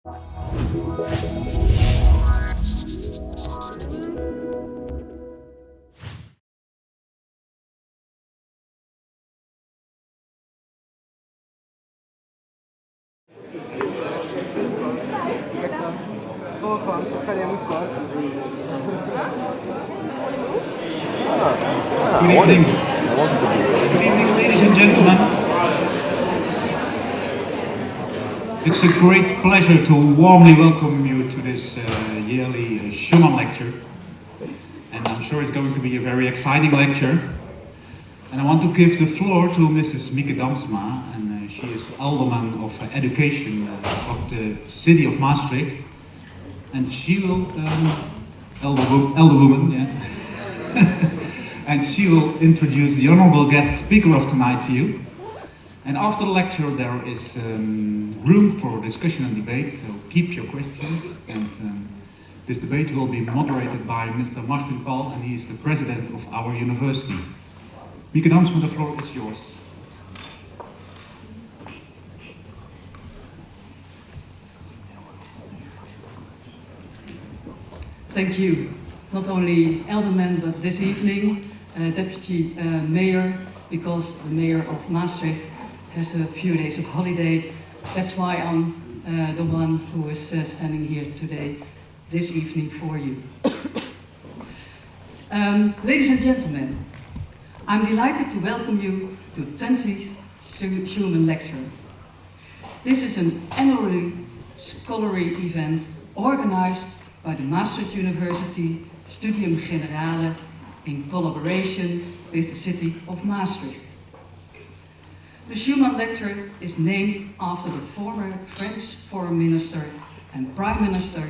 Good evening. Good evening, ladies and gentlemen. It's a great pleasure to warmly welcome you to this yearly Schuman Lecture. And I'm sure it's going to be a very exciting lecture. And I want to give the floor to Mrs. Mieke Damsma, and she is Alderman of Education of the City of Maastricht. And she will, elder woman, yeah. And she will introduce the honorable guest speaker of tonight to you. And after the lecture there is room for discussion and debate, so keep your questions. And this debate will be moderated by Mr. Martin Paul, and he is the president of our university. Mieke Damsma, the floor is yours. Thank you. Not only Alderman, but this evening, Deputy Mayor, because the Mayor of Maastricht has a few days of holiday. That's why I'm the one who is standing here today, this evening for you. Ladies and gentlemen, I'm delighted to welcome you to 20th Schuman Lecture. This is an annual scholarly event organized by the Maastricht University Studium Generale in collaboration with the city of Maastricht. The Schuman Lecture is named after the former French Foreign Minister and Prime Minister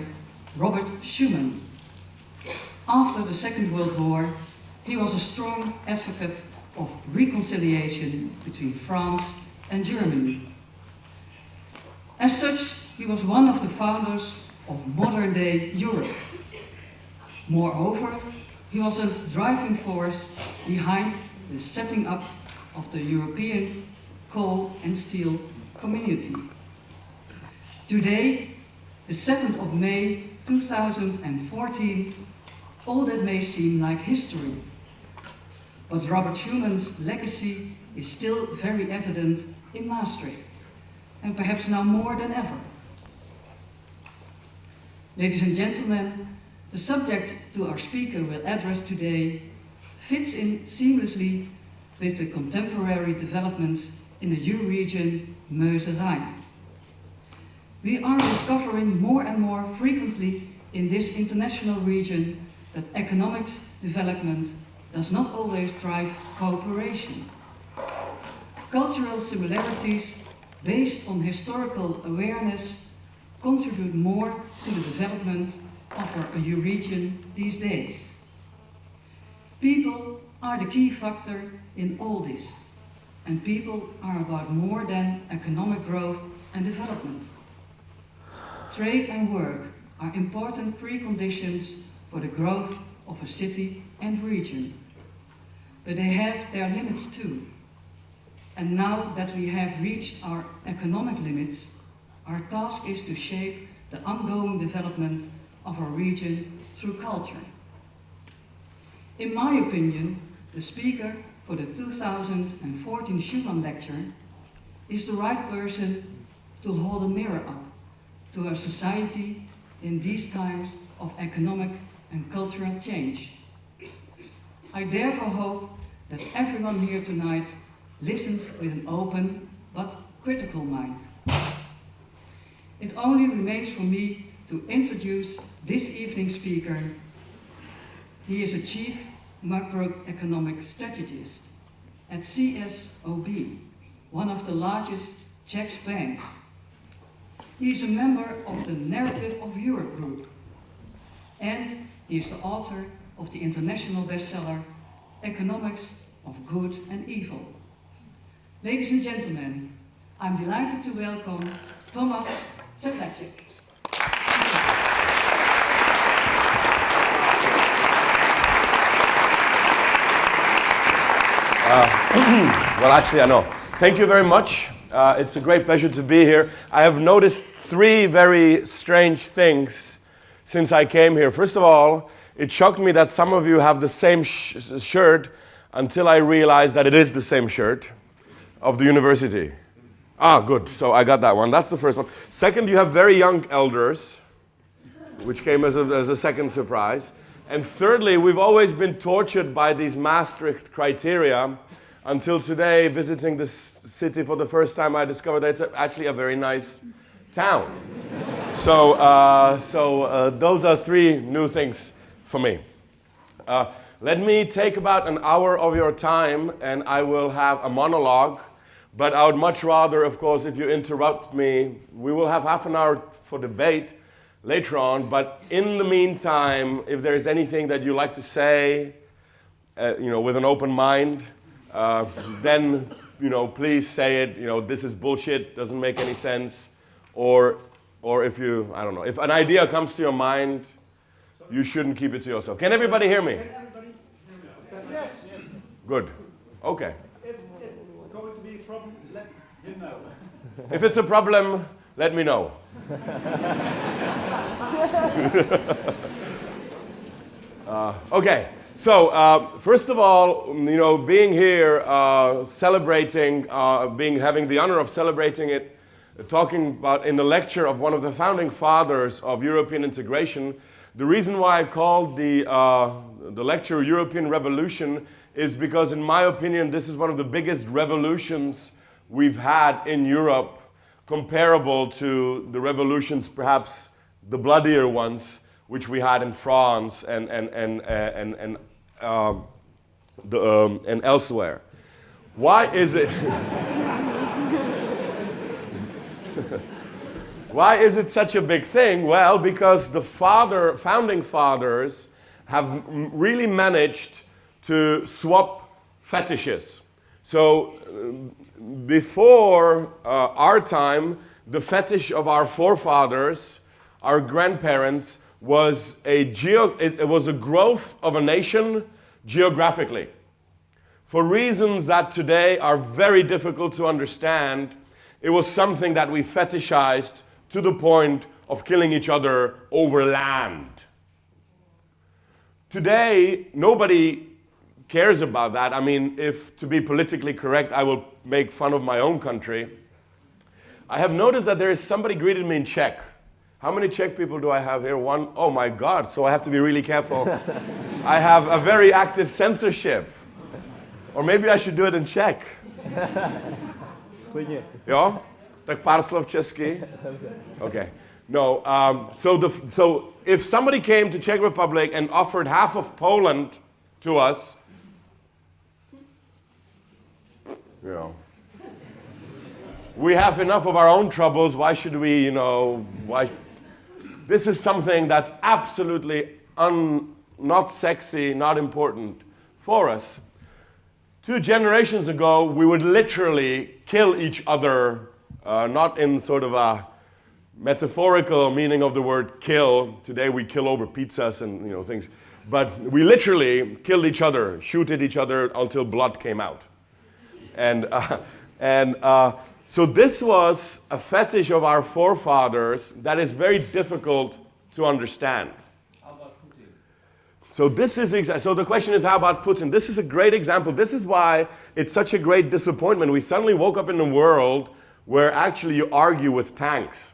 Robert Schuman. After the Second World War, he was a strong advocate of reconciliation between France and Germany. As such, he was one of the founders of modern-day Europe. Moreover, he was a driving force behind the setting up of the European Coal and Steel Community. Today, the 7th of May 2014, all that may seem like history. But Robert Schuman's legacy is still very evident in Maastricht, and perhaps now more than ever. Ladies and gentlemen, the subject to our speaker will address today fits in seamlessly with the contemporary developments in the Euro-region Meuse-Rhine. We are discovering more and more frequently in this international region that economic development does not always drive cooperation. Cultural similarities based on historical awareness contribute more to the development of our Euro-region these days. People are the key factor in all this, and people are about more than economic growth and development. Trade and work are important preconditions for the growth of a city and region, but they have their limits too. And now that we have reached our economic limits, our task is to shape the ongoing development of our region through culture. In my opinion, the speaker for the 2014 Schuman Lecture is the right person to hold a mirror up to our society in these times of economic and cultural change. I therefore hope that everyone here tonight listens with an open but critical mind. It only remains for me to introduce this evening's speaker. He is a chief macroeconomic strategist at CSOB, one of the largest Czech banks. He is a member of the Narrative of Europe group, and he is the author of the international bestseller Economics of Good and Evil. Ladies and gentlemen, I'm delighted to welcome Thomas Sedlacek. Well, actually, I know. Thank you very much. It's a great pleasure to be here. I have noticed three very strange things since I came here. First of all, it shocked me that some of you have the same shirt until I realized that it is the same shirt of the university. Ah, good. So I got that one. That's the first one. Second, you have very young elders, which came as a second surprise. And thirdly, we've always been tortured by these Maastricht criteria until today, visiting this city for the first time, I discovered that it's actually a very nice town. So those are three new things for me. Let me take about an hour of your time, and I will have a monologue. But I would much rather, of course, if you interrupt me, we will have half an hour for debate later on. But in the meantime, if there is anything that you like to say, with an open mind, then, please say it. This is bullshit, doesn't make any sense. Or if you, I don't know, if an idea comes to your mind, you shouldn't keep it to yourself. Can everybody hear me? Yes. Good. Okay. If going to be a problem, let him know. If it's a problem, let me know. Okay. So first of all, being here, celebrating, having the honor of celebrating it, talking about in the lecture of one of the founding fathers of European integration. The reason why I called the lecture European Revolution is because, in my opinion, this is one of the biggest revolutions we've had in Europe, comparable to the revolutions, perhaps the bloodier ones, which we had in France and elsewhere. Why is it? Why is it such a big thing? Well, because the founding fathers have really managed to swap fetishes. So before our time, the fetish of our forefathers, our grandparents, was it was a growth of a nation geographically. For reasons that today are very difficult to understand, it was something that we fetishized to the point of killing each other over land. Today, nobody cares about that. I mean, if to be politically correct, I will make fun of my own country. I have noticed that there is somebody greeted me in Czech. How many Czech people do I have here? One? Oh my God, so I have to be really careful. I have a very active censorship. Or maybe I should do it in Czech. Jo? Tak pár slov česky? Okay. No, so if somebody came to Czech Republic and offered half of Poland to us, we have enough of our own troubles, why should we, why? This is something that's absolutely not sexy, not important for us. 2 generations ago, we would literally kill each other, not in sort of a metaphorical meaning of the word kill. Today we kill over pizzas and things. But we literally killed each other, shooted each other until blood came out. So this was a fetish of our forefathers that is very difficult to understand. How about Putin? So the question is, how about Putin? This is a great example. This is why it's such a great disappointment. We suddenly woke up in a world where actually you argue with tanks.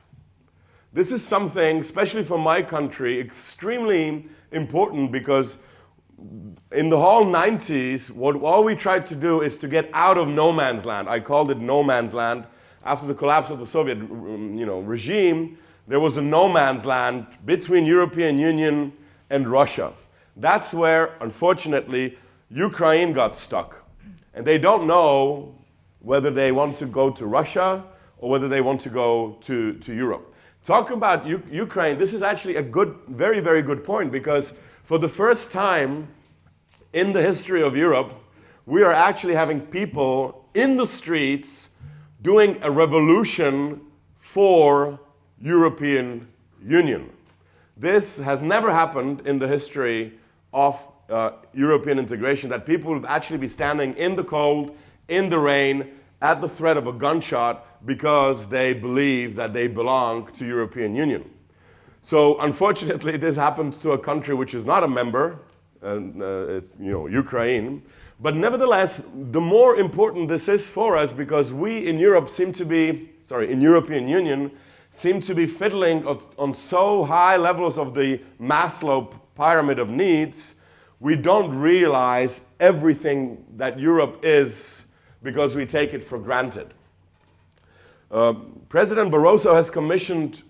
This is something, especially for my country, extremely important, because in the whole 90s, all we tried to do is to get out of no man's land. I called it no man's land. After the collapse of the Soviet regime, there was a no man's land between European Union and Russia. That's where, unfortunately, Ukraine got stuck. And they don't know whether they want to go to Russia or whether they want to go to Europe. Talk about Ukraine, this is actually a very, very good point, because for the first time in the history of Europe, we are actually having people in the streets doing a revolution for European Union. This has never happened in the history of European integration, that people would actually be standing in the cold, in the rain, at the threat of a gunshot because they believe that they belong to European Union. So unfortunately, this happened to a country which is not a member, and it's Ukraine. But nevertheless, the more important this is for us because we in Europe in European Union, seem to be fiddling on so high levels of the Maslow pyramid of needs, we don't realize everything that Europe is because we take it for granted. President Barroso has commissioned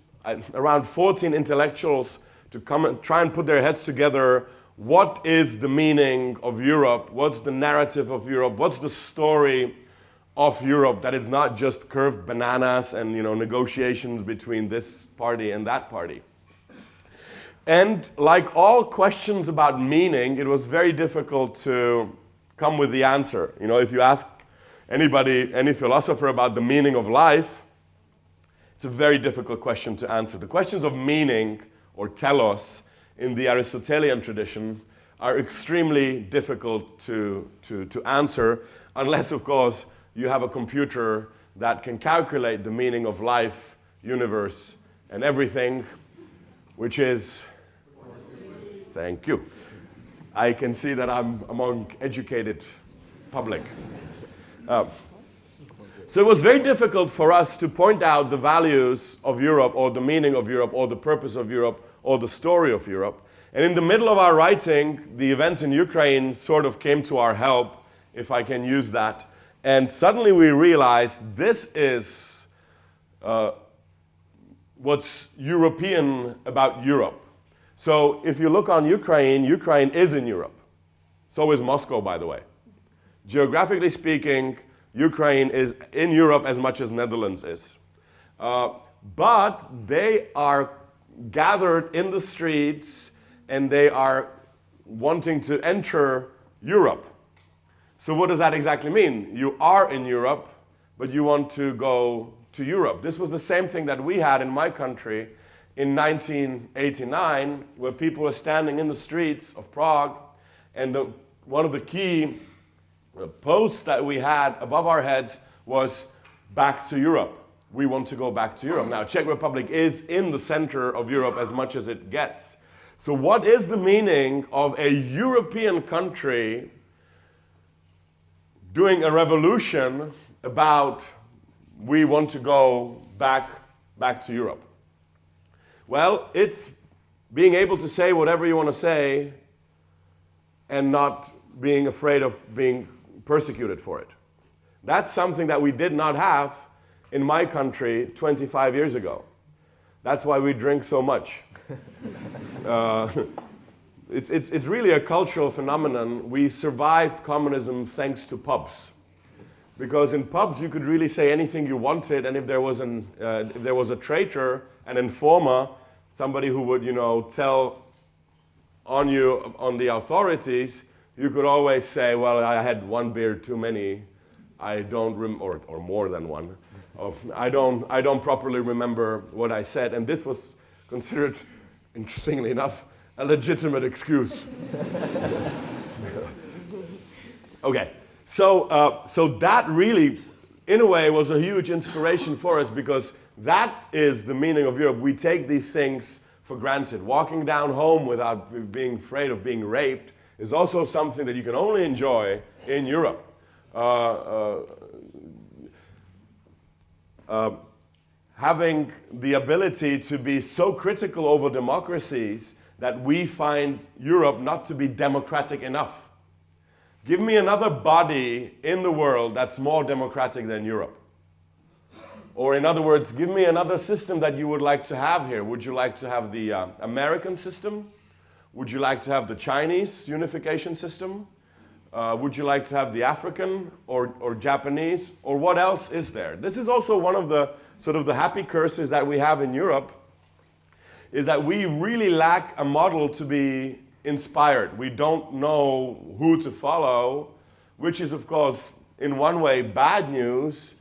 around 14 intellectuals to come and try and put their heads together. What is the meaning of Europe? What's the narrative of Europe? What's the story of Europe, that it's not just curved bananas and negotiations between this party and that party? And like all questions about meaning, it was very difficult to come with the answer. If you ask anybody, any philosopher about the meaning of life, it's a very difficult question to answer. The questions of meaning, or telos, in the Aristotelian tradition are extremely difficult to answer, unless, of course, you have a computer that can calculate the meaning of life, universe, and everything, which is, thank you. I can see that I'm among educated public. So it was very difficult for us to point out the values of Europe, or the meaning of Europe, or the purpose of Europe, or the story of Europe. And in the middle of our writing, the events in Ukraine sort of came to our help, if I can use that. And suddenly we realized this is what's European about Europe. So if you look on Ukraine, Ukraine is in Europe. So is Moscow, by the way. Geographically speaking, Ukraine is in Europe as much as Netherlands is. But they are gathered in the streets and they are wanting to enter Europe. So what does that exactly mean? You are in Europe, but you want to go to Europe. This was the same thing that we had in my country in 1989, where people were standing in the streets of Prague, and one of the key posts that we had above our heads was "Back to Europe." We want to go back to Europe. Now, Czech Republic is in the center of Europe as much as it gets. So what is the meaning of a European country doing a revolution about we want to go back to Europe? Well, it's being able to say whatever you want to say and not being afraid of being persecuted for it. That's something that we did not have in my country 25 years ago. That's why we drink so much. It's really a cultural phenomenon. We survived communism thanks to pubs. Because in pubs you could really say anything you wanted, and if there was a traitor, an informer, somebody who would tell on you, on the authorities, you could always say, well, I had one beer too many, I don't or more than one. I don't properly remember what I said, and this was considered, interestingly enough, a legitimate excuse. Okay, so that really, in a way, was a huge inspiration for us, because that is the meaning of Europe. We take these things for granted. Walking down home without being afraid of being raped is also something that you can only enjoy in Europe. Having the ability to be so critical over democracies that we find Europe not to be democratic enough. Give me another body in the world that's more democratic than Europe. Or in other words, give me another system that you would like to have here. Would you like to have the American system? Would you like to have the Chinese unification system? Would you like to have the African or Japanese? Or what else is there? This is also one of the sort of the happy curses that we have in Europe, is that we really lack a model to be inspired. We don't know who to follow, which is, of course, in one way bad news,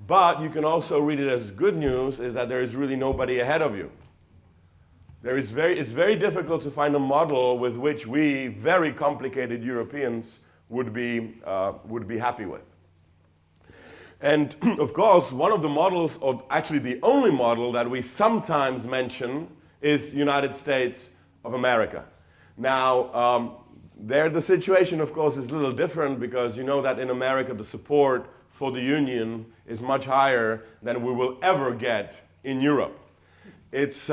but you can also read it as good news, is that there is really nobody ahead of you. It's very difficult to find a model with which we, very complicated Europeans, would be happy with. And of course, one of the models, or actually the only model that we sometimes mention is United States of America. Now, there the situation, of course, is a little different because you know that in America the support for the Union is much higher than we will ever get in Europe. It's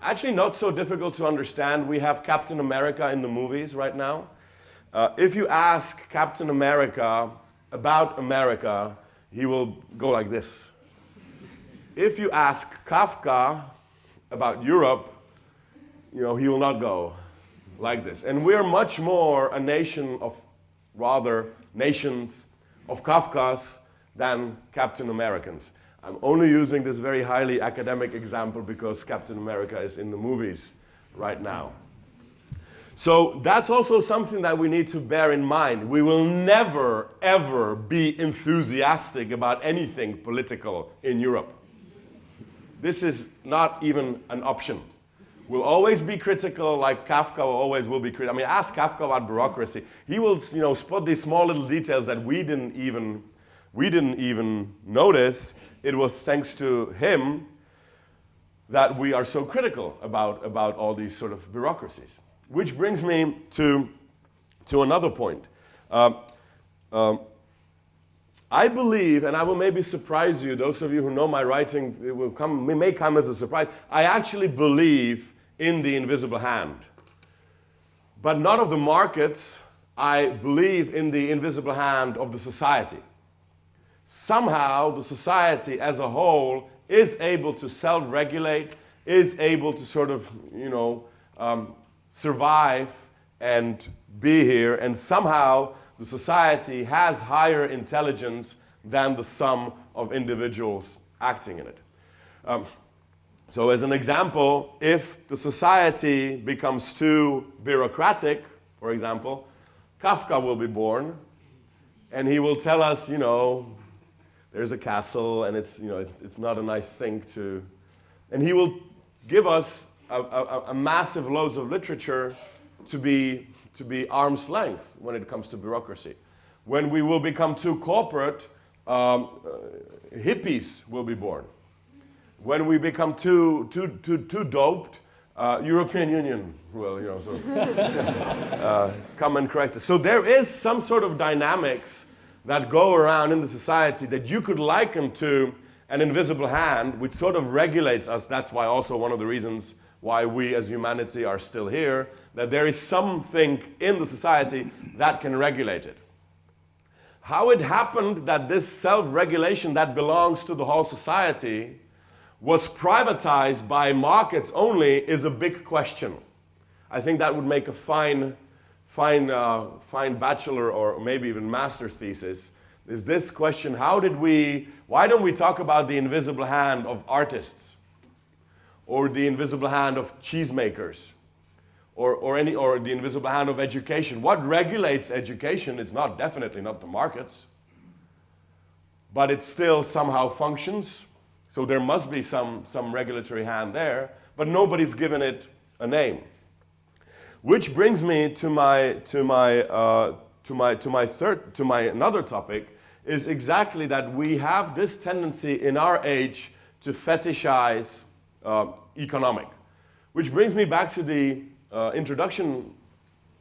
actually not so difficult to understand. We have Captain America in the movies right now. If you ask Captain America about America, he will go like this. If you ask Kafka about Europe, you know, he will not go like this. And we're much more a nation of, rather, nations of Kafkas than Captain Americans. I'm only using this very highly academic example because Captain America is in the movies right now. So that's also something that we need to bear in mind. We will never, ever be enthusiastic about anything political in Europe. This is not even an option. We'll always be critical, like Kafka always will be critical. I mean, ask Kafka about bureaucracy. He will, you know, spot these small little details that we didn't even notice. It was thanks to him that we are so critical about all these sort of bureaucracies. Which brings me to another point. I believe, and I will maybe surprise you, those of you who know my writing, it may come as a surprise. I actually believe in the invisible hand. But not of the markets, I believe in the invisible hand of the society. Somehow the society as a whole is able to self-regulate, is able to sort of, you know, survive and be here, and somehow the society has higher intelligence than the sum of individuals acting in it. So as an example, if the society becomes too bureaucratic, for example, Kafka will be born, and he will tell us, you know, there's a castle, and it's, you know, it's not a nice thing to, and he will give us a massive loads of literature to be arm's length when it comes to bureaucracy. When we will become too corporate, hippies will be born. When we become too doped, European Union will, you know, sort of, come and correct us. So there is some sort of dynamics that go around in the society that you could liken to an invisible hand, which sort of regulates us. That's why also one of the reasons why we as humanity are still here, that there is something in the society that can regulate it. How it happened that this self-regulation that belongs to the whole society was privatized by markets only is a big question. I think that would make a fine bachelor or maybe even master thesis, is this question: why don't we talk about the invisible hand of artists? Or the invisible hand of cheesemakers, or the invisible hand of education. What regulates education? It's definitely not the markets, but it still somehow functions. So there must be some regulatory hand there, but nobody's given it a name. Which brings me to my another topic, is exactly that we have this tendency in our age to fetishize economic. Which brings me back to the introduction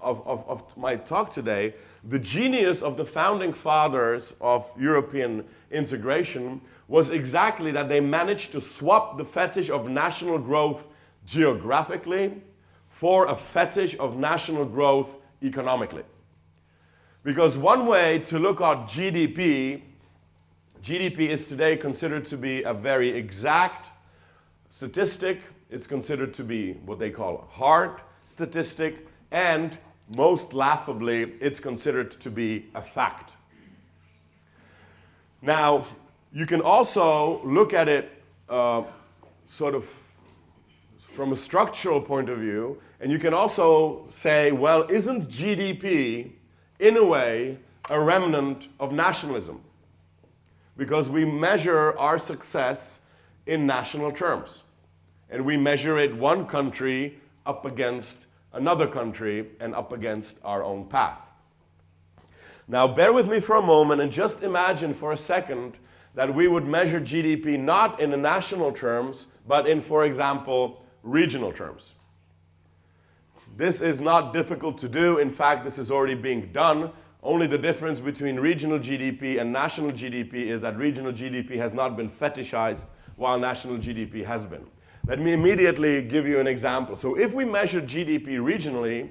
of my talk today. The genius of the founding fathers of European integration was exactly that they managed to swap the fetish of national growth geographically for a fetish of national growth economically. Because one way to look at GDP is today considered to be a very exact statistic. It's considered to be what they call a hard statistic, and most laughably, it's considered to be a fact. Now, you can also look at it sort of from a structural point of view, and you can also say, well, isn't GDP, in a way, a remnant of nationalism? Because we measure our success in national terms. And we measure it one country up against another country and up against our own path. Now bear with me for a moment and just imagine for a second that we would measure GDP not in the national terms, but in, for example, regional terms. This is not difficult to do. In fact, this is already being done. Only the difference between regional GDP and national GDP is that regional GDP has not been fetishized while national GDP has been. Let me immediately give you an example. So if we measure GDP regionally,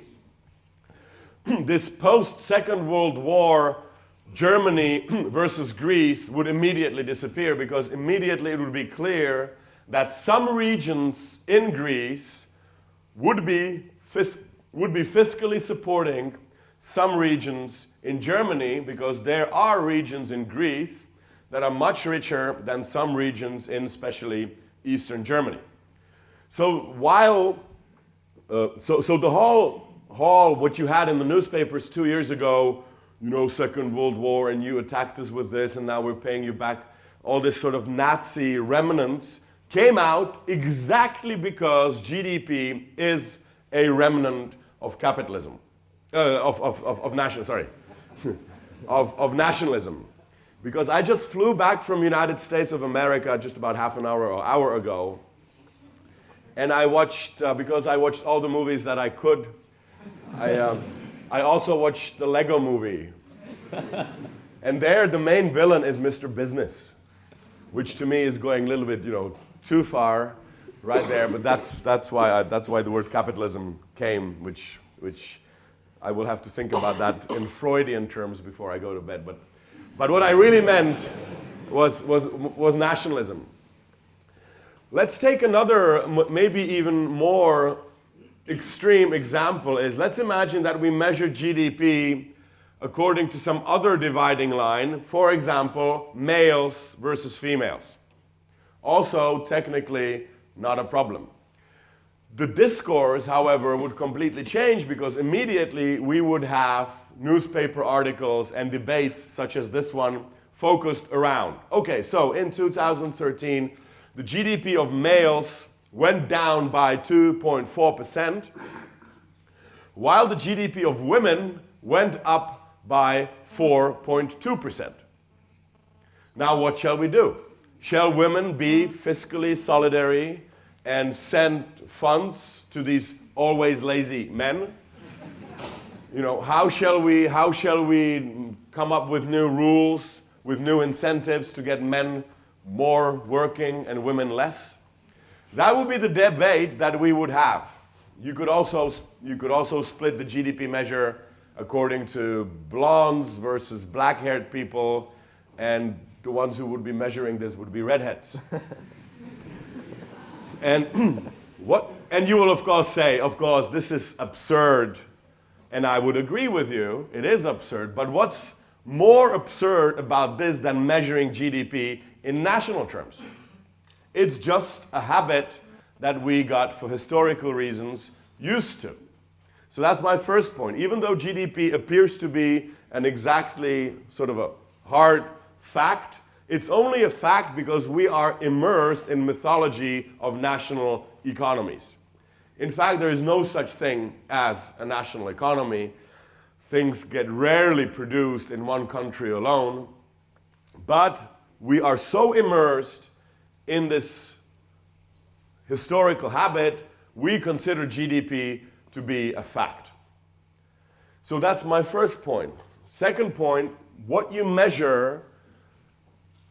this post-Second World War Germany versus Greece would immediately disappear, because immediately it would be clear that some regions in Greece would be fiscally supporting some regions in Germany, because there are regions in Greece that are much richer than some regions in especially Eastern Germany. So while, so the whole what you had in the newspapers 2 years ago, you know, Second World War, and you attacked us with this, and now we're paying you back, all this sort of Nazi remnants, came out exactly because GDP is a remnant of capitalism, of nationalism. Because I just flew back from United States of America just about half an hour or hour ago, and I watched, because I watched all the movies that I could, I also watched the Lego movie. And there the main villain is Mr. Business, which to me is going a little bit, you know, too far right there, but that's why the word capitalism came, which I will have to think about that in Freudian terms before I go to bed. But what I really meant was nationalism. Let's take another, maybe even more extreme example is, let's imagine that we measure GDP according to some other dividing line, for example, males versus females. Also, technically, not a problem. The discourse, however, would completely change, because immediately we would have newspaper articles and debates such as this one focused around, okay, so in 2013, the GDP of males went down by 2.4%, while the GDP of women went up by 4.2%. Now what shall we do? Shall women be fiscally solidary and send funds to these always lazy men? You know, how shall we come up with new rules, with new incentives to get men more working and women less? That would be the debate that we would have. You could also split the GDP measure according to blondes versus black-haired people, and the ones who would be measuring this would be redheads. And you will of course say, of course, this is absurd, and I would agree with you, it is absurd, but what's more absurd about this than measuring GDP in national terms? It's just a habit that we got, for historical reasons, used to. So that's my first point. Even though GDP appears to be an exactly sort of a hard fact, it's only a fact because we are immersed in mythology of national economies. In fact, there is no such thing as a national economy. Things get rarely produced in one country alone, but we are so immersed in this historical habit, we consider GDP to be a fact. So that's my first point. Second point, what you measure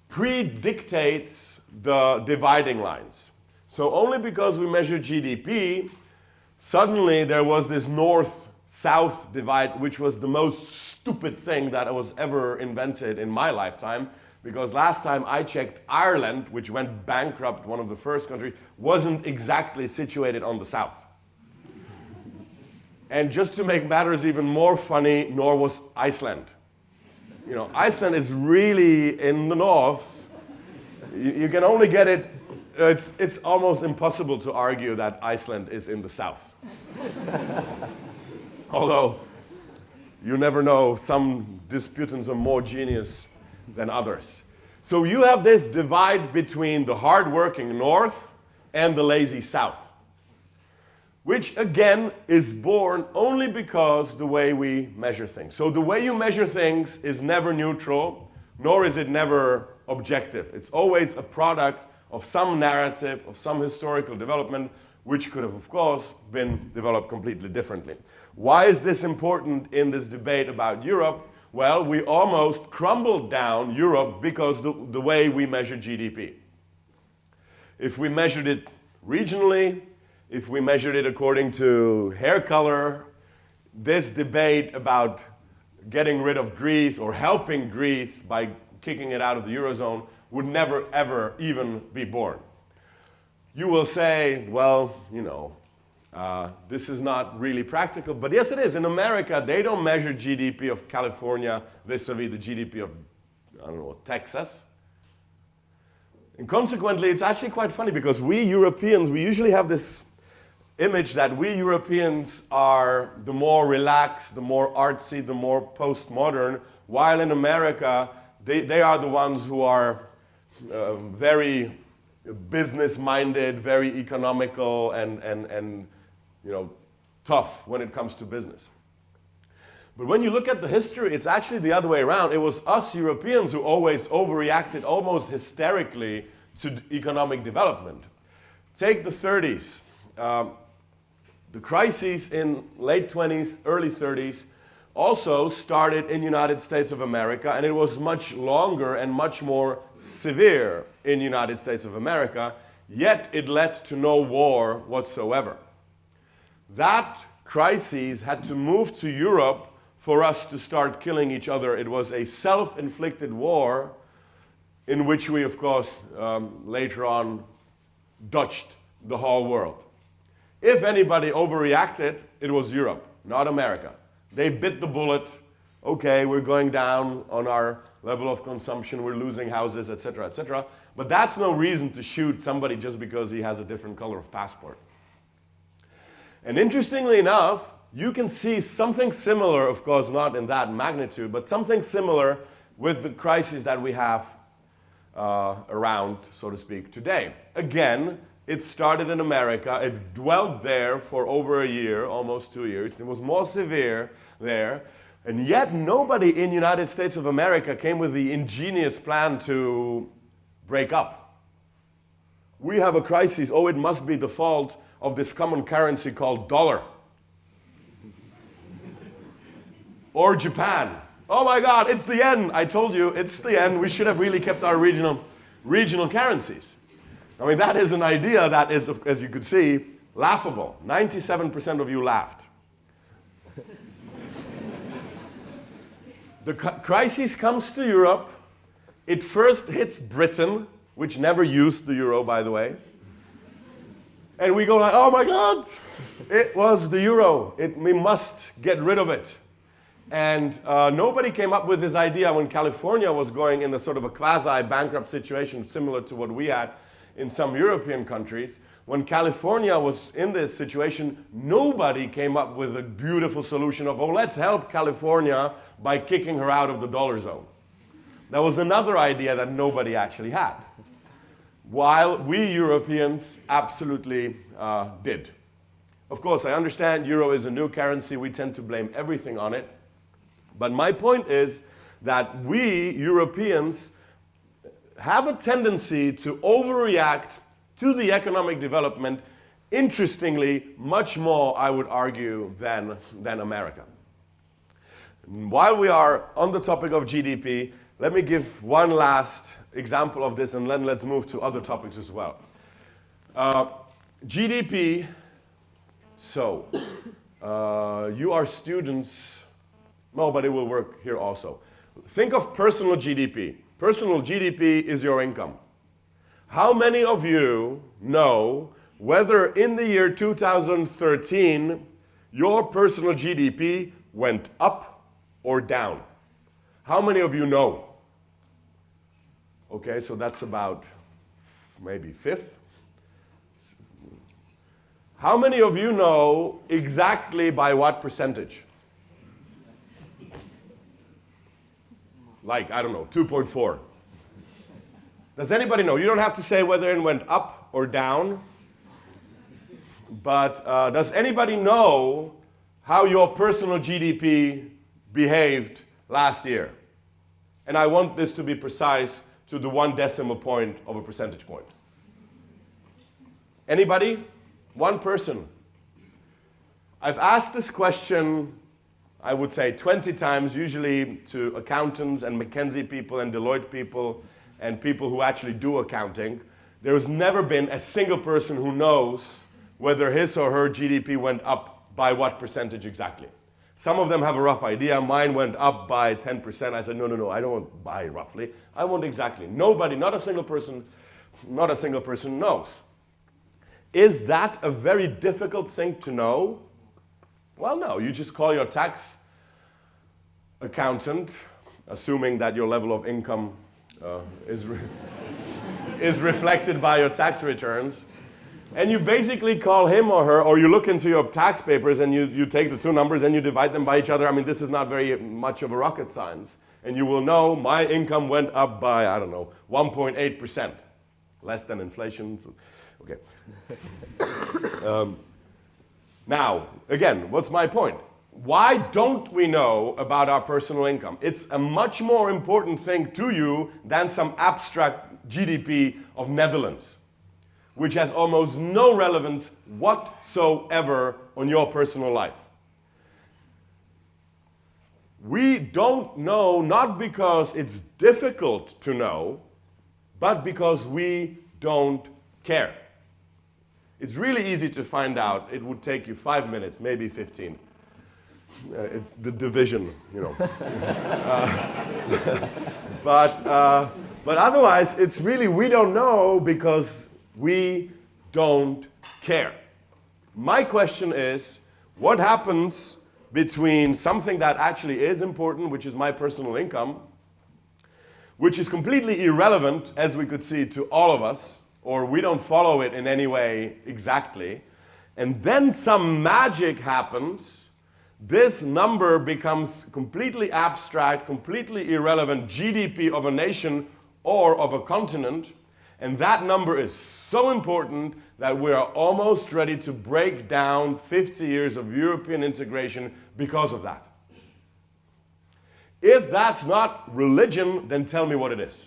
predictates the dividing lines. So only because we measure GDP, suddenly there was this north-south divide, which was the most stupid thing that was ever invented in my lifetime. Because last time I checked, Ireland, which went bankrupt, one of the first countries, wasn't exactly situated on the south. And just to make matters even more funny, nor was Iceland. You know, Iceland is really in the north. You can only get it, it's almost impossible to argue that Iceland is in the south. Although, you never know, some disputants are more genius than others. So you have this divide between the hard-working north and the lazy south, which again is born only because the way we measure things. So the way you measure things is never neutral, nor is it never objective. It's always a product of some narrative, of some historical development, which could have, of course, been developed completely differently. Why is this important in this debate about Europe? Well, we almost crumbled down Europe because the way we measure GDP. If we measured it regionally, if we measured it according to hair color, this debate about getting rid of Greece or helping Greece by kicking it out of the Eurozone would never, ever even be born. You will say, well, you know, this is not really practical, but yes it is. In America, they don't measure GDP of California vis-a-vis the GDP of, I don't know, Texas. And consequently, it's actually quite funny because we Europeans, we usually have this image that we Europeans are the more relaxed, the more artsy, the more postmodern, while in America, they are the ones who are very business-minded, very economical, and you know, tough when it comes to business. But when you look at the history, it's actually the other way around. It was us Europeans who always overreacted almost hysterically to economic development. Take the 30s. The crises in late 20s, early 30s also started in the United States of America, and it was much longer and much more severe in the United States of America, yet it led to no war whatsoever. That crisis had to move to Europe for us to start killing each other. It was a self-inflicted war in which we, of course, later on Dutched the whole world. If anybody overreacted, it was Europe, not America. They bit the bullet. Okay, we're going down on our level of consumption, we're losing houses, etc., etc. But that's no reason to shoot somebody just because he has a different color of passport. And interestingly enough, you can see something similar, of course not in that magnitude, but something similar with the crisis that we have around, so to speak, today. Again, it started in America. It dwelled there for over a year, almost 2 years. It was more severe there. And yet nobody in the United States of America came with the ingenious plan to break up. We have a crisis. Oh, it must be the fault of this common currency called dollar. Or Japan. Oh my God, it's the yen. I told you, it's the yen. We should have really kept our regional currencies. I mean, that is an idea that is, as you could see, laughable. 97% of you laughed. The crisis comes to Europe. It first hits Britain, which never used the euro, by the way. And we go like, oh my God, it was the euro. We must get rid of it. And nobody came up with this idea when California was going in a sort of a quasi-bankrupt situation similar to what we had in some European countries. When California was in this situation, nobody came up with a beautiful solution of, oh, let's help California by kicking her out of the dollar zone. That was another idea that nobody actually had, while we Europeans absolutely did. Of course, I understand euro is a new currency. We tend to blame everything on it. But my point is that we Europeans have a tendency to overreact to the economic development, interestingly, much more, I would argue, than America. While we are on the topic of GDP, let me give one last example of this, and then let's move to other topics as well. GDP, so you are students, no, but it will work here also. Think of personal GDP. Personal GDP is your income. How many of you know whether in the year 2013 your personal GDP went up or down? How many of you know? Okay, so that's about maybe fifth. How many of you know exactly by what percentage? Like, I don't know, 2.4. Does anybody know? You don't have to say whether it went up or down. but does anybody know how your personal GDP behaved last year? And I want this to be precise to the 1 decimal point of a percentage point. Anybody? One person. I've asked this question, I would say 20 times, usually to accountants and McKinsey people and Deloitte people and people who actually do accounting. There's never been a single person who knows whether his or her GDP went up by what percentage exactly. Some of them have a rough idea. Mine went up by 10%. I said, no, I don't want by roughly. I want exactly. Nobody, not a single person knows. Is that a very difficult thing to know? Well, no. You just call your tax accountant, assuming that your level of income is reflected by your tax returns. And you basically call him or her, or you look into your tax papers and you take the two numbers and you divide them by each other. I mean, this is not very much of a rocket science. And you will know my income went up by, 1.8%. Less than inflation. Okay. Now, again, what's my point? Why don't we know about our personal income? It's a much more important thing to you than some abstract GDP of Netherlands, which has almost no relevance whatsoever on your personal life. We don't know not because it's difficult to know, but because we don't care. It's really easy to find out. It would take you 5 minutes, maybe 15. The division, But otherwise, it's really, we don't know because we don't care. My question is, what happens between something that actually is important, which is my personal income, which is completely irrelevant, as we could see, to all of us, or we don't follow it in any way exactly, and then some magic happens, this number becomes completely abstract, completely irrelevant GDP of a nation or of a continent, and that number is so important that we are almost ready to break down 50 years of European integration because of that. If that's not religion, then tell me what it is.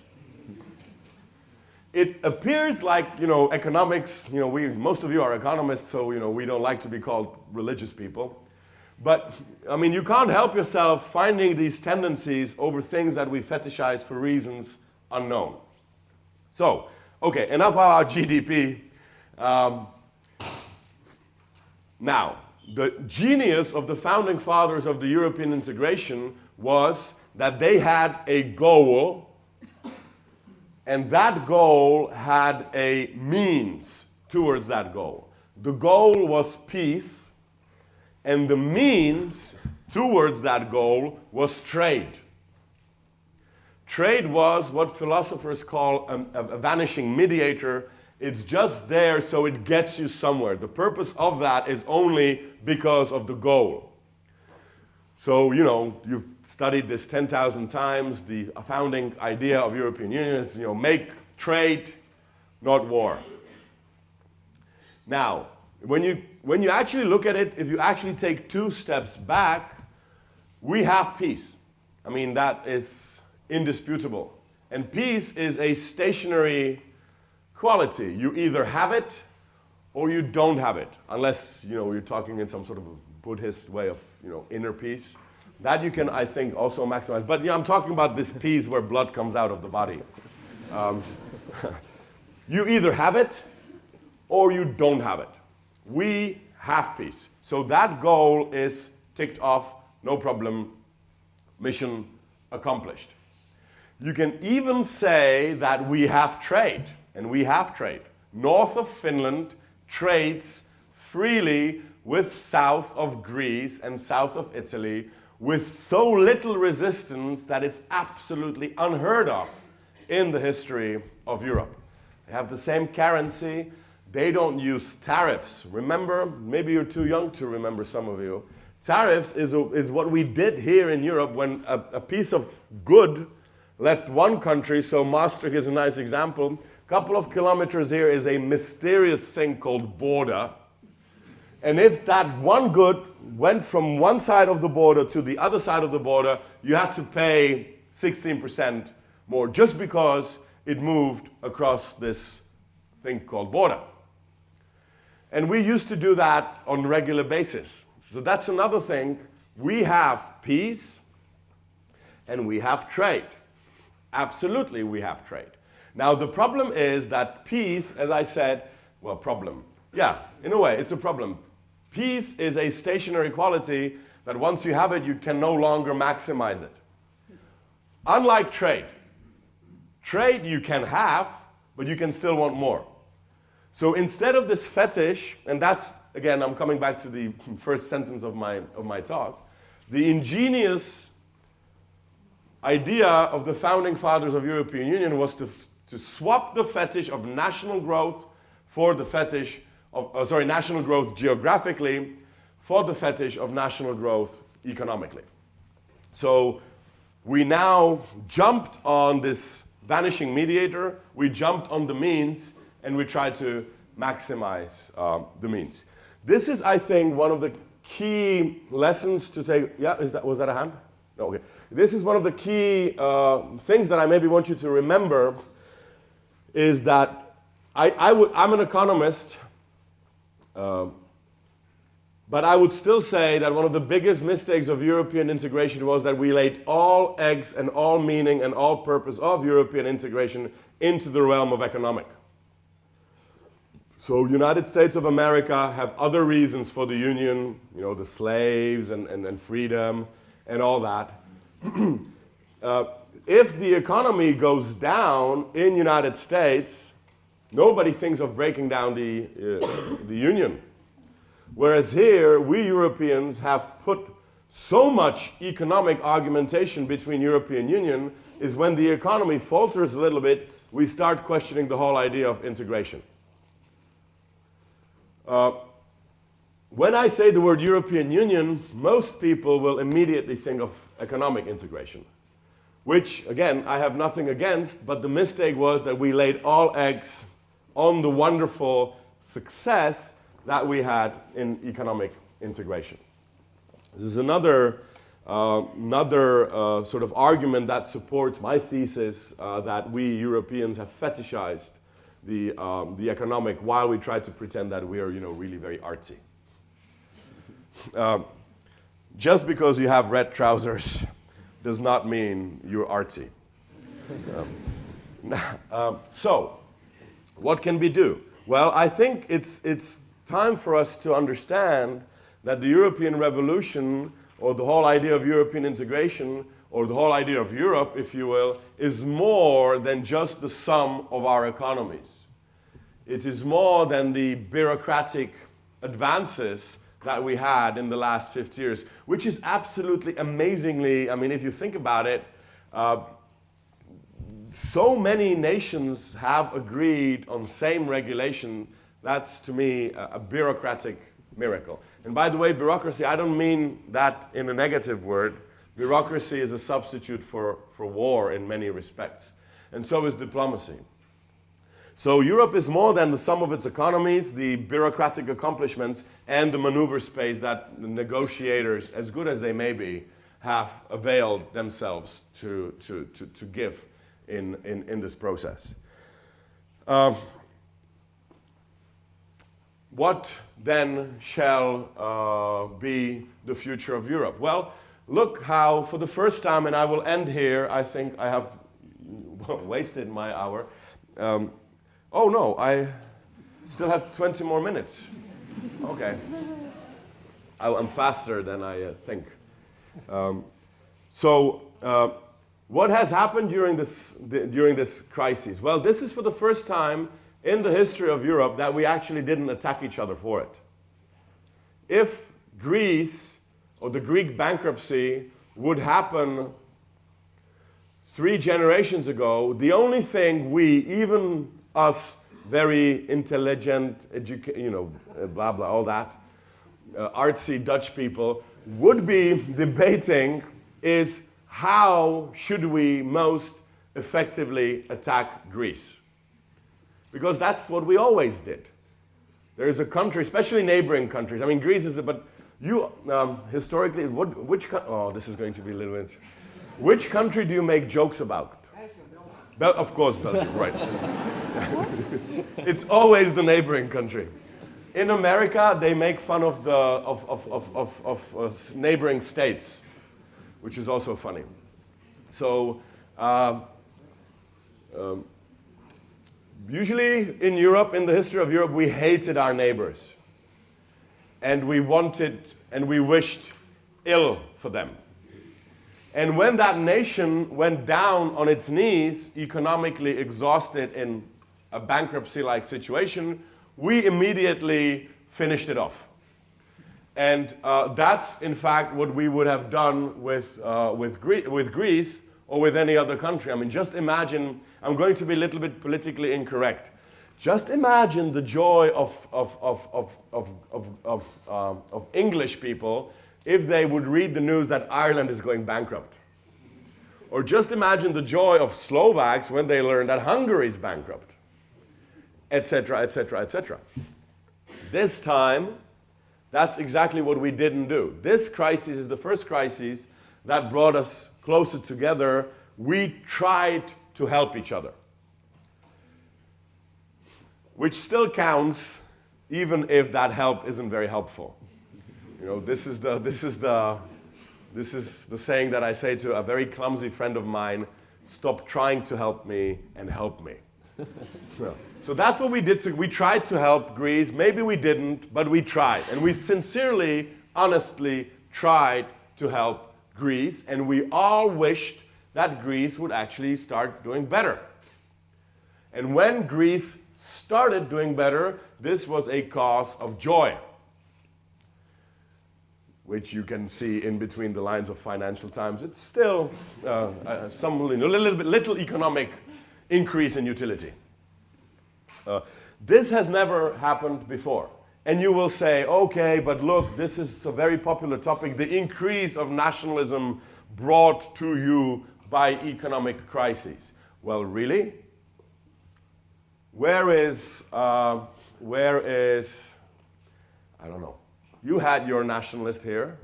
It appears like, economics, most of you are economists, so, we don't like to be called religious people. But, you can't help yourself finding these tendencies over things that we fetishize for reasons unknown. So, okay, enough about GDP. Now, the genius of the founding fathers of the European integration was that they had a goal, and that goal had a means towards that goal. The goal was peace, and the means towards that goal was trade. Trade was what philosophers call a vanishing mediator. It's just there so it gets you somewhere. The purpose of that is only because of the goal. So, you've studied this 10,000 times. The founding idea of European Union is, make trade, not war. Now, when you actually look at it, if you actually take 2 steps back, we have peace. That is indisputable. And peace is a stationary quality. You either have it or you don't have it, unless, you're talking in some sort of a Buddhist way of, inner peace. That you can, I think, also maximize. But I'm talking about this peace where blood comes out of the body. You either have it or you don't have it. We have peace. So that goal is ticked off, no problem, mission accomplished. You can even say that we have trade, and we have trade. North of Finland trades freely with south of Greece and south of Italy with so little resistance that it's absolutely unheard of in the history of Europe. They have the same currency. They don't use tariffs. Remember, maybe you're too young to remember, some of you. Tariffs is what we did here in Europe when a piece of good left one country. So Maastricht is a nice example. A couple of kilometers here is a mysterious thing called border. And if that one good went from one side of the border to the other side of the border, you had to pay 16% more just because it moved across this thing called border. And we used to do that on a regular basis. So that's another thing. We have peace and we have trade. Absolutely, we have trade. Now, the problem is that peace, as I said, well, problem. Yeah, in a way, it's a problem. Peace is a stationary quality that once you have it, you can no longer maximize it. Unlike trade. Trade you can have, but you can still want more. So instead of this fetish, and that's, again, I'm coming back to the first sentence of my talk, the ingenious idea of the founding fathers of European Union was to swap the fetish of national growth for the fetish of, national growth geographically for the fetish of national growth economically. So we now jumped on this vanishing mediator, we jumped on the means, and we tried to maximize the means. This is, I think, one of the key lessons to take. Yeah, was that a hand? No, okay. This is one of the key things that I maybe want you to remember is that I'm an economist, but I would still say that one of the biggest mistakes of European integration was that we laid all eggs and all meaning and all purpose of European integration into the realm of economic. So United States of America have other reasons for the union, you know, the slaves and freedom and all that. If the economy goes down in United States, nobody thinks of breaking down the union. Whereas here, we Europeans have put so much economic argumentation between European Union is when the economy falters a little bit, we start questioning the whole idea of integration. When I say the word European Union, most people will immediately think of economic integration, which, again, I have nothing against, but the mistake was that we laid all eggs on the wonderful success that we had in economic integration. This is another sort of argument that supports my thesis that we Europeans have fetishized the economic while we try to pretend that we are, you know, really very artsy. Just because you have red trousers does not mean you're artsy. So, what can we do? Well, I think it's time for us to understand that the European Revolution, or the whole idea of European integration, or the whole idea of Europe, if you will, is more than just the sum of our economies. It is more than the bureaucratic advances that we had in the last 50 years, which is absolutely amazingly, I mean, if you think about it, so many nations have agreed on same regulation. That's, to me, a bureaucratic miracle. And by the way, bureaucracy, I don't mean that in a negative word. Bureaucracy is a substitute for war in many respects. And so is diplomacy. So Europe is more than the sum of its economies, the bureaucratic accomplishments, and the maneuver space that the negotiators, as good as they may be, have availed themselves to give in this process. What then shall be the future of Europe? Well, look how, for the first time, and I will end here, I think I have wasted my hour. Oh no, I still have 20 more minutes. Okay. I'm faster than I think. What has happened during this crisis? Well, this is for the first time in the history of Europe that we actually didn't attack each other for it. If Greece or the Greek bankruptcy would happen 3 generations ago, the only thing we, even us very intelligent, blah, blah, all that, artsy Dutch people, would be debating is how should we most effectively attack Greece? Because that's what we always did. There is a country, especially neighboring countries. I mean, Greece is, but you, historically, oh, this is going to be a little bit. Which country do you make jokes about? Of course, Belgium, right. It's always the neighboring country. In America, they make fun of the neighboring states, which is also funny. So, usually in Europe, in the history of Europe, we hated our neighbors. And we wanted and we wished ill for them. And when that nation went down on its knees, economically exhausted in a bankruptcy-like situation, we immediately finished it off. And that's, in fact, what we would have done with Greece or with any other country. I mean, just imagine, I'm going to be a little bit politically incorrect. Just imagine the joy of English people if they would read the news that Ireland is going bankrupt. Or just imagine the joy of Slovaks when they learn that Hungary is bankrupt, etc., etc., etc. This time, that's exactly what we didn't do. This crisis is the first crisis that brought us closer together. We tried to help each other, which still counts, even if that help isn't very helpful. You know, this is the saying that I say to a very clumsy friend of mine: stop trying to help me and help me. So that's what we did. We tried to help Greece. Maybe we didn't, but we tried. And we sincerely, honestly tried to help Greece. And we all wished that Greece would actually start doing better. And when Greece started doing better, this was a cause of joy, which you can see in between the lines of Financial Times. It's still little economic increase in utility. This has never happened before. And you will say, okay, but look, this is a very popular topic, the increase of nationalism brought to you by economic crises. Well, really? Where is, I don't know. You had your nationalists here.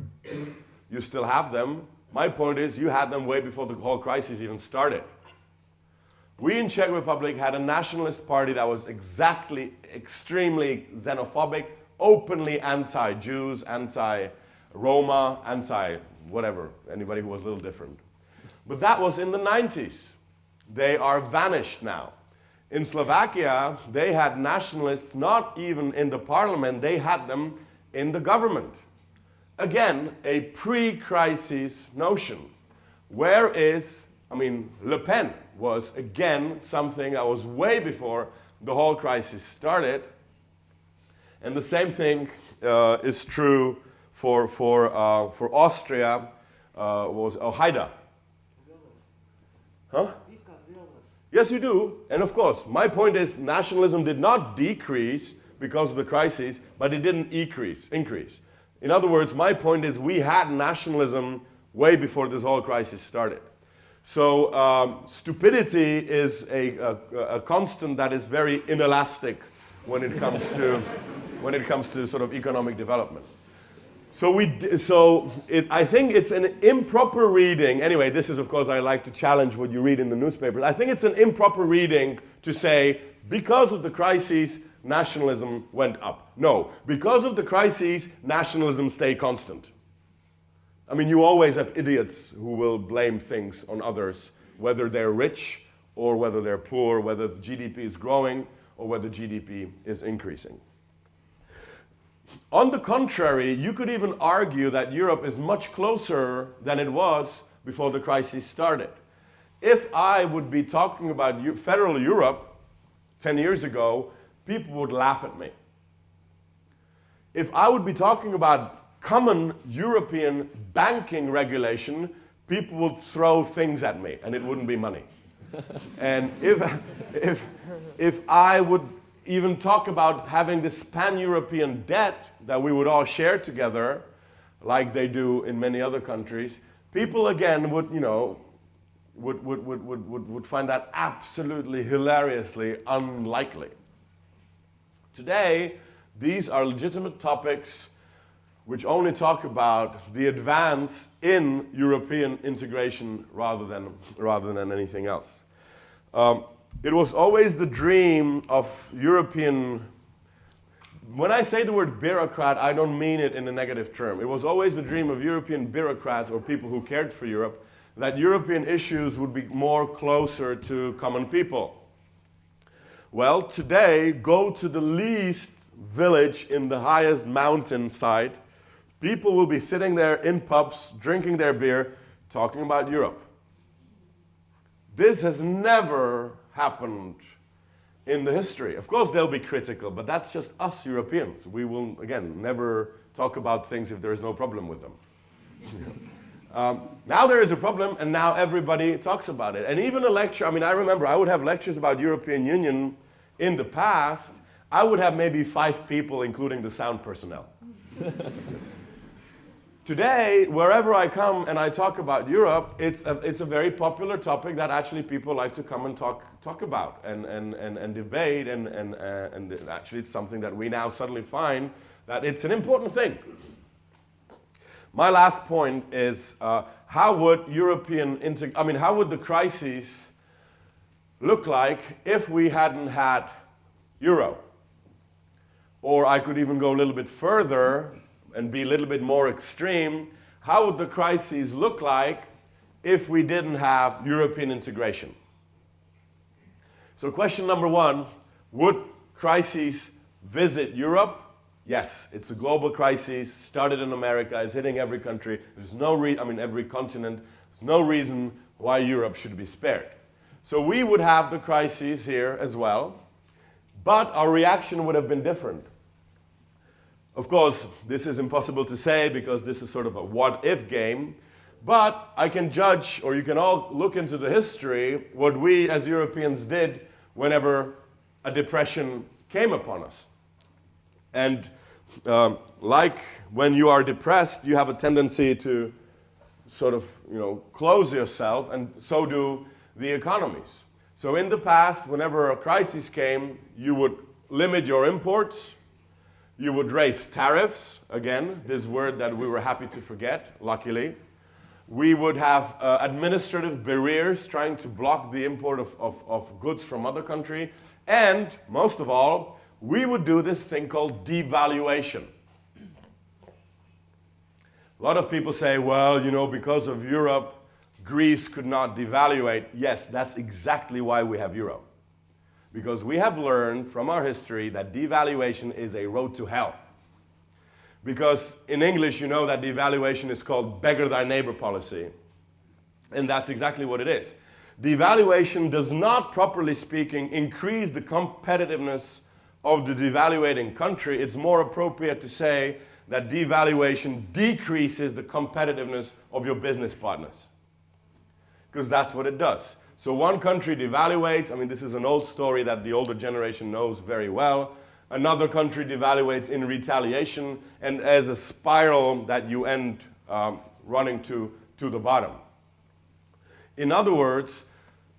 You still have them. My point is, you had them way before the whole crisis even started. We in Czech Republic had a nationalist party that was extremely xenophobic, openly anti-Jews, anti-Roma, anti-whatever, anybody who was a little different. But that was in the 90s. They are vanished now. In Slovakia, they had nationalists not even in the parliament, they had them in the government. Again, a pre-crisis notion. Where is, Le Pen was again something that was way before the whole crisis started. And the same thing is true for Austria, Haida. Huh? Yes, you do. And of course, my point is nationalism did not decrease because of the crisis, but it didn't increase. In other words, my point is we had nationalism way before this whole crisis started. So stupidity is a constant that is very inelastic when it comes to sort of economic development. I think it's an improper reading. Anyway, this is, of course, I like to challenge what you read in the newspapers. I think it's an improper reading to say, because of the crisis, nationalism went up. No, because of the crisis, nationalism stayed constant. I mean, you always have idiots who will blame things on others, whether they're rich or whether they're poor, whether GDP is growing or whether GDP is increasing. On the contrary, you could even argue that Europe is much closer than it was before the crisis started. If I would be talking about federal Europe 10 years ago, people would laugh at me. If I would be talking about common European banking regulation, people would throw things at me and it wouldn't be money. And if I would even talk about having this pan-European debt that we would all share together, like they do in many other countries, people again would find that absolutely hilariously unlikely. Today, These are legitimate topics which only talk about the advance in European integration rather than anything else. It was always the dream of European. When I say the word bureaucrat, I don't mean it in a negative term. It was always the dream of European bureaucrats or people who cared for Europe that European issues would be more closer to common people. Well, today, go to the least village in the highest mountainside. People will be sitting there in pubs, drinking their beer, talking about Europe. This has never happened in the history. Of course, they'll be critical, but that's just us Europeans. We will, again, never talk about things if there is no problem with them. Now there is a problem, and now everybody talks about it. And even a lecture, I mean, I remember I would have lectures about European Union in the past. I would have maybe 5 people, including the sound personnel. Today, wherever I come and I talk about Europe, it's a very popular topic that actually people like to come and talk about and debate, and actually it's something that we now suddenly find that it's an important thing. My last point is how would how would the crises look like if we hadn't had euro? Or I could even go a little bit further and be a little bit more extreme. How would the crises look like if we didn't have European integration? So question number 1, would crises visit Europe? Yes, it's a global crisis, started in America, is hitting every country. There's no every continent. There's no reason why Europe should be spared. So we would have the crises here as well, but our reaction would have been different. Of course, this is impossible to say because this is sort of a what-if game, but I can judge, or you can all look into the history, what we as Europeans did whenever a depression came upon us. And like when you are depressed, you have a tendency to sort of, close yourself, and so do the economies. So in the past, whenever a crisis came, you would limit your imports, you would raise tariffs, again, this word that we were happy to forget, luckily. We would have administrative barriers trying to block the import of goods from other countries. And, most of all, we would do this thing called devaluation. A lot of people say, well, because of Europe, Greece could not devaluate. Yes, that's exactly why we have euro. Because we have learned from our history that devaluation is a road to hell. Because in English, you know that devaluation is called beggar thy neighbor policy. And that's exactly what it is. Devaluation does not, properly speaking, increase the competitiveness of the devaluating country. It's more appropriate to say that devaluation decreases the competitiveness of your business partners. Because that's what it does. So one country devaluates, this is an old story that the older generation knows very well. Another country devaluates in retaliation, and as a spiral that you end running to the bottom. In other words,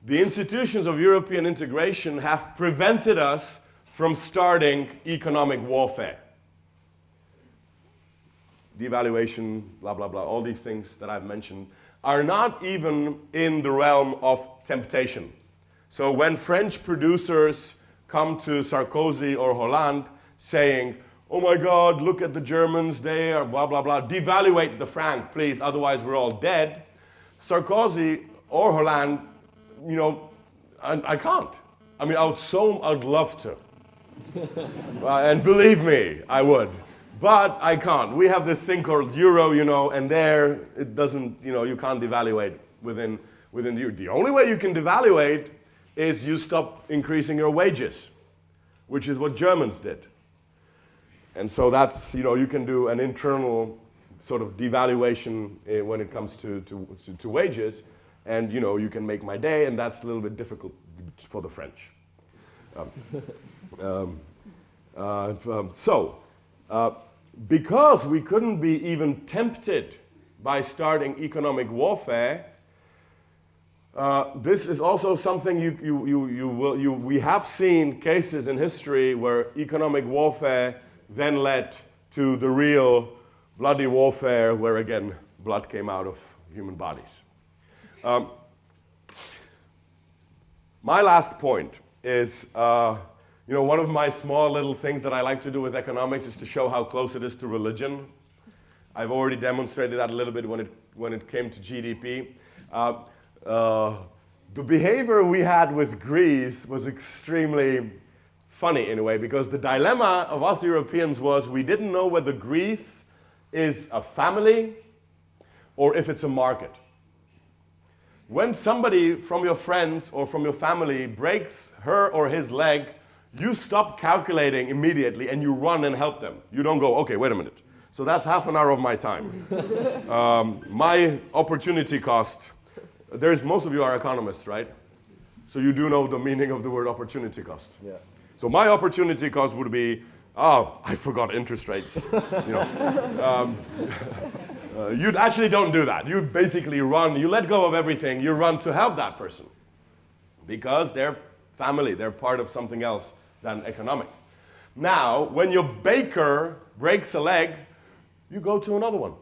the institutions of European integration have prevented us from starting economic warfare. Devaluation, blah, blah, blah, all these things that I've mentioned are not even in the realm of temptation. So when French producers come to Sarkozy or Hollande saying, oh my God, look at the Germans, they are blah, blah, blah, devaluate the franc, please, otherwise we're all dead. Sarkozy or Hollande, I can't. I'd love to. And believe me, I would. But I can't. We have this thing called euro, and there it doesn't, you can't devaluate within the euro. The only way you can devaluate is you stop increasing your wages, which is what Germans did. And so that's, you can do an internal sort of devaluation when it comes to wages, and you can make my day, and that's a little bit difficult for the French. Because we couldn't be even tempted by starting economic warfare, this is also something we have seen cases in history where economic warfare then led to the real bloody warfare where, again, blood came out of human bodies. My last point is, one of my small little things that I like to do with economics is to show how close it is to religion. I've already demonstrated that a little bit when it came to GDP. The behavior we had with Greece was extremely funny in a way, because the dilemma of us Europeans was we didn't know whether Greece is a family or if it's a market. When somebody from your friends or from your family breaks her or his leg, you stop calculating immediately and you run and help them. You don't go, okay, wait a minute. So that's half an hour of my time. My opportunity cost, most of you are economists, right? So you do know the meaning of the word opportunity cost. Yeah. So my opportunity cost would be, I forgot interest rates. You actually don't do that. You basically run, you let go of everything, you run to help that person. Because they're family, they're part of something else than economic. Now, when your baker breaks a leg, you go to another one.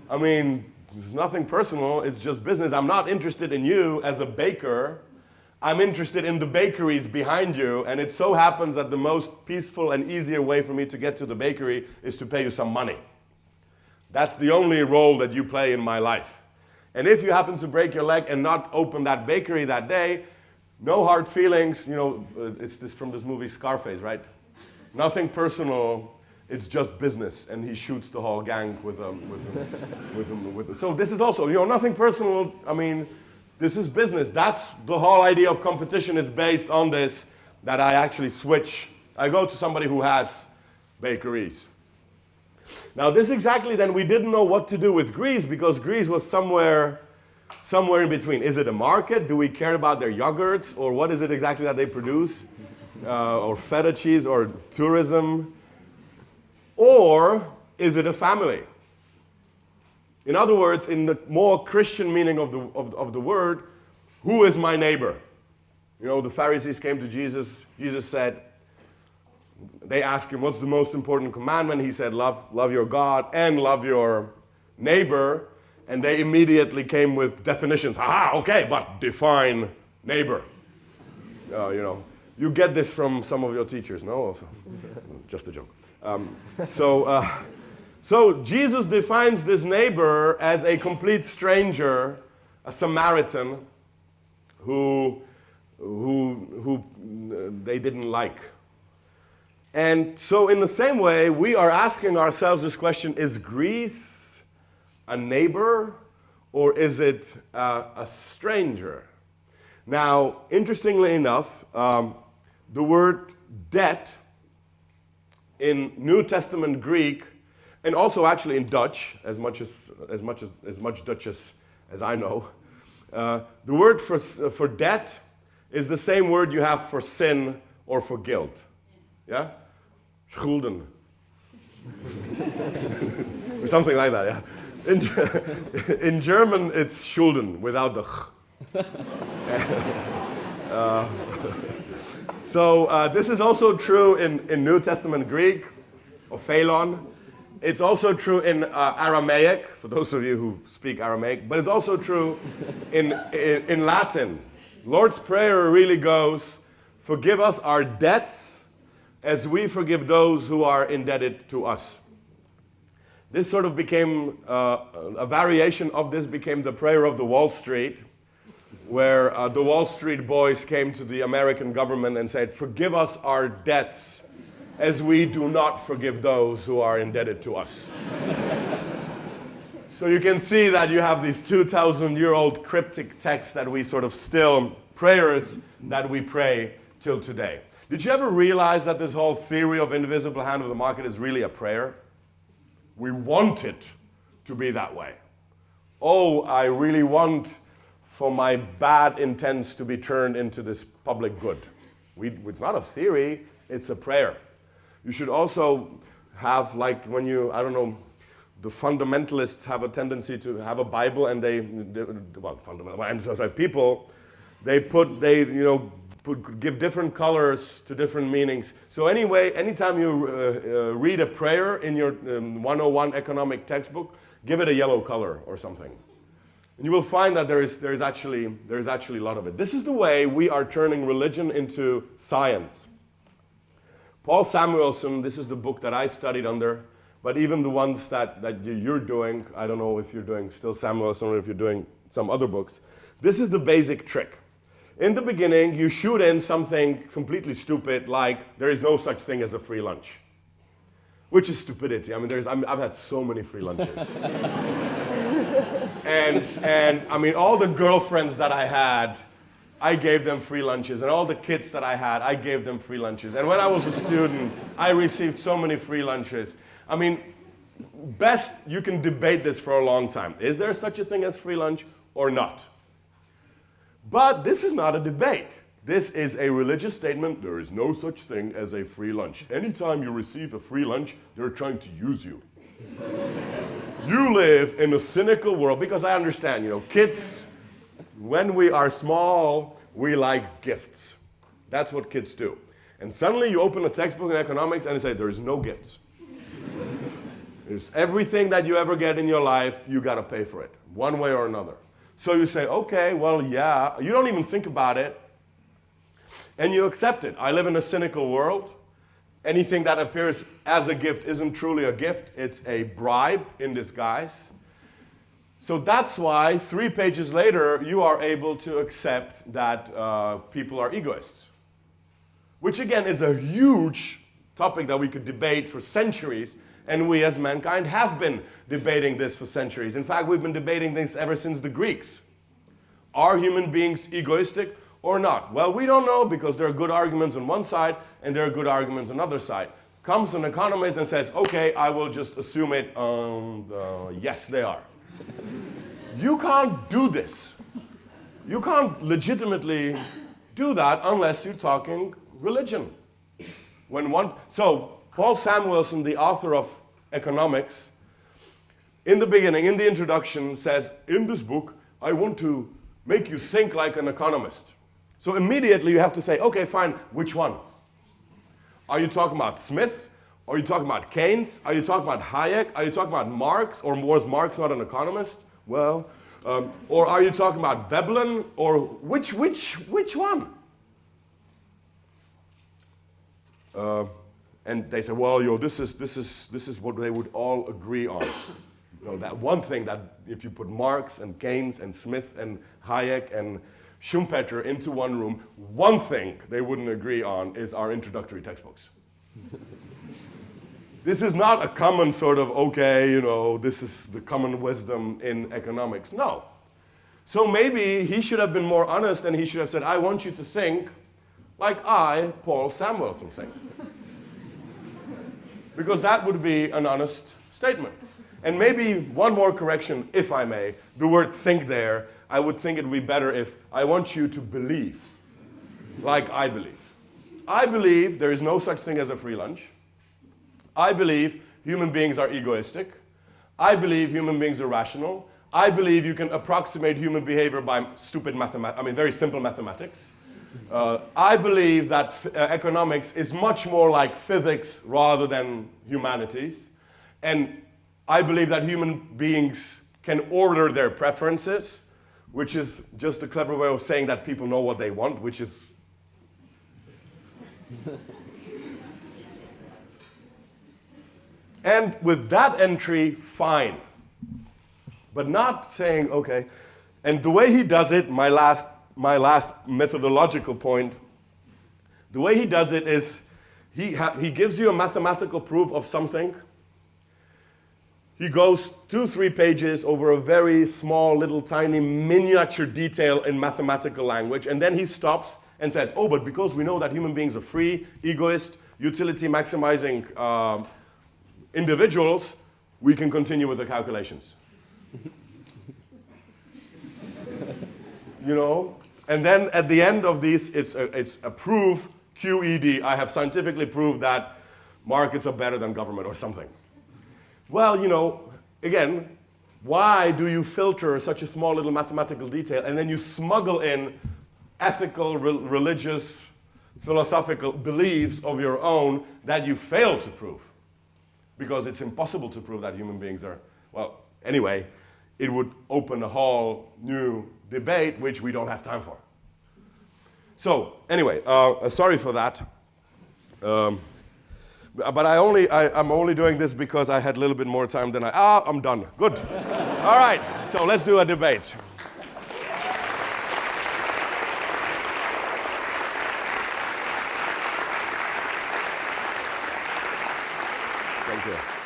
I mean, it's nothing personal, it's just business. I'm not interested in you as a baker. I'm interested in the bakeries behind you, and it so happens that the most peaceful and easier way for me to get to the bakery is to pay you some money. That's the only role that you play in my life. And if you happen to break your leg and not open that bakery that day, no hard feelings. It's this from this movie Scarface, right? Nothing personal. It's just business, and he shoots the whole gang with them. So this is also, nothing personal. I mean, this is business. That's the whole idea of competition is based on this, that I actually switch. I go to somebody who has bakeries. Now this exactly then, we didn't know what to do with Greece, because Greece was somewhere in between. Is it a market? Do we care about their yogurts? Or what is it exactly that they produce? Or feta cheese, or tourism? Or is it a family? In other words, in the more Christian meaning of the word, who is my neighbor? The Pharisees came to Jesus. Jesus said, they asked him, what's the most important commandment? He said, love your God and love your neighbor. And they immediately came with definitions. Okay, but define neighbor. You get this from some of your teachers, no? Also, just a joke. So Jesus defines this neighbor as a complete stranger, a Samaritan, who they didn't like. And so in the same way, we are asking ourselves this question, is Greece a neighbor or is it a stranger? Now, interestingly enough, the word debt in New Testament Greek, and also actually in Dutch, as much Dutch as I know, the word for debt is the same word you have for sin or for guilt. Yeah? Schulden. Or something like that, yeah. In German, it's Schulden, without the ch. So this is also true in New Testament Greek, ophelon. It's also true in Aramaic, for those of you who speak Aramaic, but it's also true in Latin. Lord's Prayer really goes, forgive us our debts as we forgive those who are indebted to us. This sort of became, a variation of this became the prayer of the Wall Street, where the Wall Street boys came to the American government and said, forgive us our debts as we do not forgive those who are indebted to us. So you can see that you have these 2,000-year-old cryptic texts that we sort of still, prayers that we pray till today. Did you ever realize that this whole theory of invisible hand of the market is really a prayer? We want it to be that way. Oh, I really want for my bad intents to be turned into this public good. It's not a theory, it's a prayer. You should also have, like when you, I don't know, the fundamentalists have a tendency to have a Bible and people, they give different colors to different meanings. So anyway, anytime you read a prayer in your 101 economic textbook, give it a yellow color or something. And you will find that there is actually a lot of it. This is the way we are turning religion into science. Paul Samuelson, this is the book that I studied under, but even the ones that you're doing, I don't know if you're doing still Samuelson or if you're doing some other books, this is the basic trick. In the beginning, you shoot in something completely stupid like there is no such thing as a free lunch, which is stupidity. I mean, I've had so many free lunches. and I mean, all the girlfriends that I had, I gave them free lunches, and all the kids that I had, I gave them free lunches. And when I was a student, I received so many free lunches. I mean, best you can debate this for a long time. Is there such a thing as free lunch or not? But this is not a debate. This is a religious statement. There is no such thing as a free lunch. Anytime you receive a free lunch, they're trying to use you. You live in a cynical world, because I understand, kids, when we are small, we like gifts. That's what kids do. And suddenly you open a textbook in economics and they say, there is no gifts. There's everything that you ever get in your life, you got to pay for it, one way or another. So you say, okay, well, yeah, you don't even think about it, and you accept it. I live in a cynical world. Anything that appears as a gift isn't truly a gift. It's a bribe in disguise. So that's why 3 pages later, you are able to accept that people are egoists, which again is a huge topic that we could debate for centuries. And we as mankind have been debating this for centuries. In fact, we've been debating this ever since the Greeks. Are human beings egoistic or not? Well, we don't know, because there are good arguments on one side and there are good arguments on the other side. Comes an economist and says, okay, I will just assume it, yes, they are. You can't do this. You can't legitimately do that unless you're talking religion. So Paul Samuelson, the author of economics, in the beginning, in the introduction, says, in this book, I want to make you think like an economist. So immediately you have to say, okay, fine, which one? Are you talking about Smith? Are you talking about Keynes? Are you talking about Hayek? Are you talking about Marx? Or was Marx not an economist? Well, or are you talking about Veblen? Or which one? And they say, well, this is what they would all agree on. That one thing that if you put Marx and Keynes and Smith and Hayek and Schumpeter into one room, one thing they wouldn't agree on is our introductory textbooks. This is not a common sort of, okay, this is the common wisdom in economics. No. So maybe he should have been more honest, and he should have said, I want you to think like I, Paul Samuelson, think. Because that would be an honest statement. And maybe one more correction, if I may. The word think there, I would think it would be better if I want you to believe, like I believe. I believe there is no such thing as a free lunch. I believe human beings are egoistic. I believe human beings are rational. I believe you can approximate human behavior by very simple mathematics. I believe that economics is much more like physics rather than humanities. And I believe that human beings can order their preferences, which is just a clever way of saying that people know what they want, which is... And with that entry, fine. But not saying, okay. And the way he does it, my last methodological point, the way he does it is he gives you a mathematical proof of something. He goes 2-3 pages over a very small, little, tiny miniature detail in mathematical language, and then he stops and says, oh, but because we know that human beings are free, egoist, utility maximizing individuals, we can continue with the calculations. And then at the end of these, it's a proof, QED. I have scientifically proved that markets are better than government or something. Well, again, why do you filter such a small little mathematical detail and then you smuggle in ethical, religious, philosophical beliefs of your own that you fail to prove. Because it's impossible to prove that human beings are, well, anyway, it would open a whole new debate which we don't have time for. So, anyway, sorry for that. But I'm only doing this because I had a little bit more time than I'm done. Good. All right, so let's do a debate. Thank you.